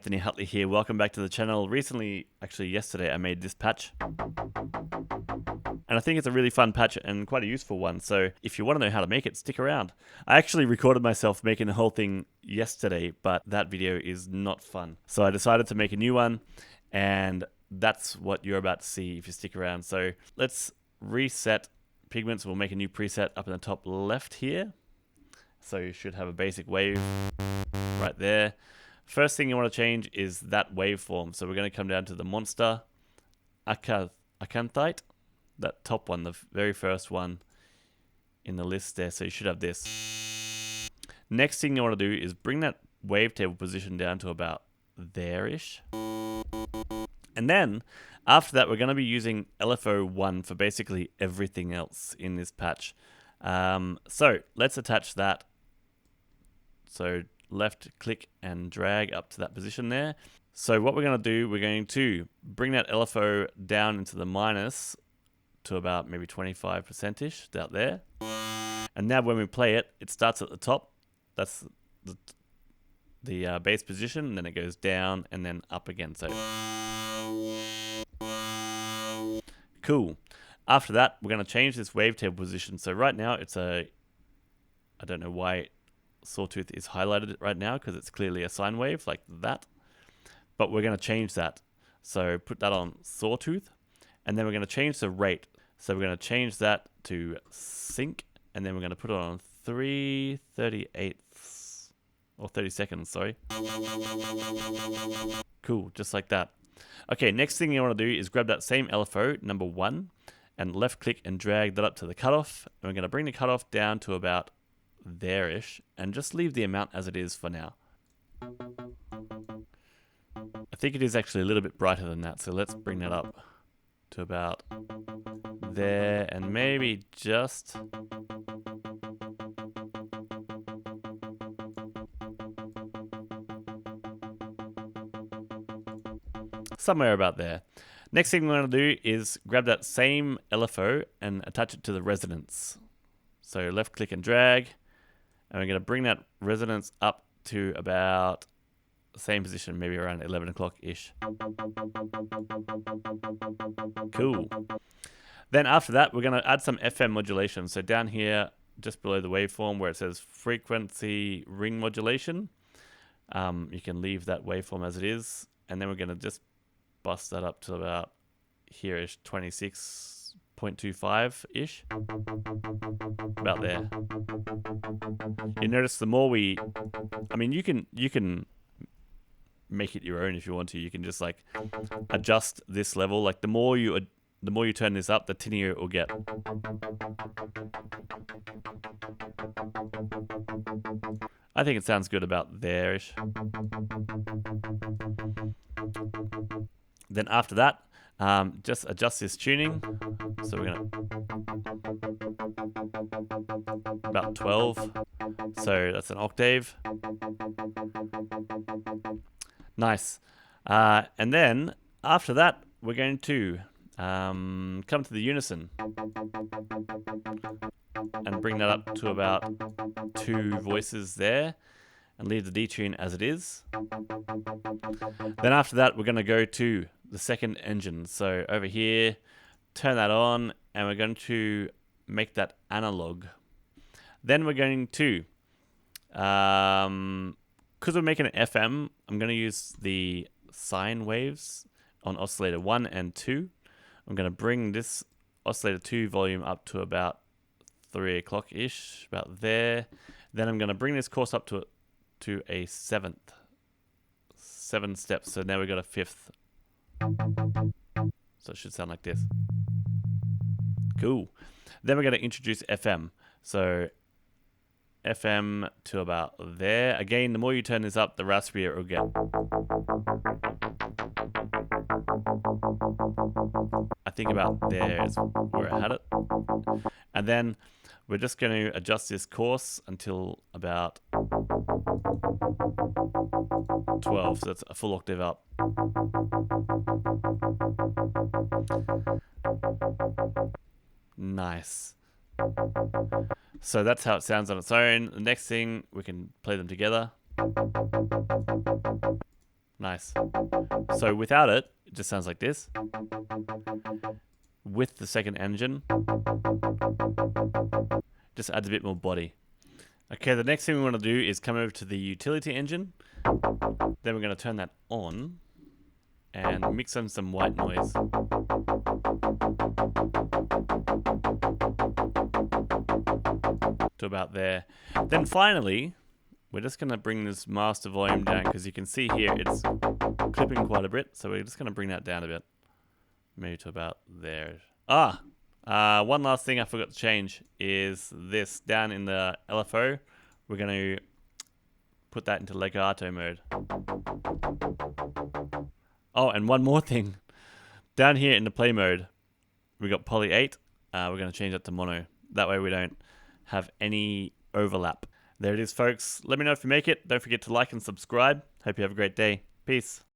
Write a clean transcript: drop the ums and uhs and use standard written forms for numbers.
Anthony Hutley here. Welcome back to the channel. Recently, actually yesterday, I made this patch. And I think it's a really fun patch and quite a useful one. So if you want to know how to make it, stick around. I actually recorded myself making the whole thing yesterday, but that video is not fun. So I decided to make a new one, and that's what you're about to see if you stick around. So let's reset Pigments. We'll make a new preset up in the top left here. So you should have a basic wave right there. First thing you want to change is that waveform. So we're going to come down to the monster acanthite, that top one, the very first one in the list there. So you should have this. Next thing you want to do is bring that wavetable position down to about there-ish. And then after that, we're going to be using LFO 1 for basically everything else in this patch. So let's attach that. So left click and drag up to that position there. So what we're going to do, we're going to bring that LFO down into the minus to about maybe 25%-ish out there. And now when we play it, it starts at the top. That's the bass position, and then it goes down and then up again. So cool. After that, we're going to change this wavetable position. So right now it's I don't know why Sawtooth is highlighted right now, because it's clearly a sine wave like that. But we're going to change that. So put that on Sawtooth, and then we're going to change the rate. So we're going to change that to sync, and then we're going to put it on 3/38 or 30 seconds, sorry. Cool, just like that. Okay, next thing you want to do is grab that same LFO, number 1, and left click and drag that up to the cutoff. And we're going to bring the cutoff down to about there-ish, and just leave the amount as it is for now. I think it is actually a little bit brighter than that, so let's bring that up to about there, and maybe just somewhere about there. Next thing we're going to do is grab that same LFO and attach it to the resonance. So left click and drag, and we're going to bring that resonance up to about the same position, maybe around 11 o'clock-ish. Cool. Then after that, we're going to add some FM modulation. So down here, just below the waveform where it says frequency ring modulation, you can leave that waveform as it is. And then we're going to just bust that up to about here-ish, 26.25-ish. About there. You notice the more we, I mean, you can make it your own if you want to. You can just like adjust this level. Like the more you turn this up, the tinnier it will get. I think it sounds good about there-ish. Then after that, just adjust this tuning. So we're gonna about 12. So that's an octave. Nice. And then after that, we're going to come to the unison and bring that up to about 2 voices there, and leave the detune as it is. Then after that, we're going to go to the second engine. So over here, turn that on, and we're going to make that analog. Then we're going to, because we're making an FM, I'm going to use the sine waves on oscillator 1 and 2. I'm going to bring this oscillator 2 volume up to about 3 o'clock-ish, about there. Then I'm going to bring this course up to a 7th. 7 steps. So now we've got a 5th. So it should sound like this. Cool. Then we're going to introduce FM. So FM to about there. Again, the more you turn this up, the raspier it will get. I think about there is where I had it. And then we're just going to adjust this course until about 12. So that's a full octave up. Nice. So that's how it sounds on its own. The next thing, we can play them together. Nice. So without it, it just sounds like this. With the second engine, just adds a bit more body. Okay, the next thing we want to do is come over to the utility engine. Then we're going to turn that on and mix in some white noise. To about there. Then finally, we're just going to bring this master volume down because you can see here it's clipping quite a bit. So we're just going to bring that down a bit. Maybe to about there. One last thing I forgot to change is this down in the LFO. We're going to put that into legato mode. Oh, and one more thing. Down here in the play mode, we got poly 8. We're going to change that to mono. That way we don't have any overlap. There it is, folks. Let me know if you make it. Don't forget to like and subscribe. Hope you have a great day. Peace.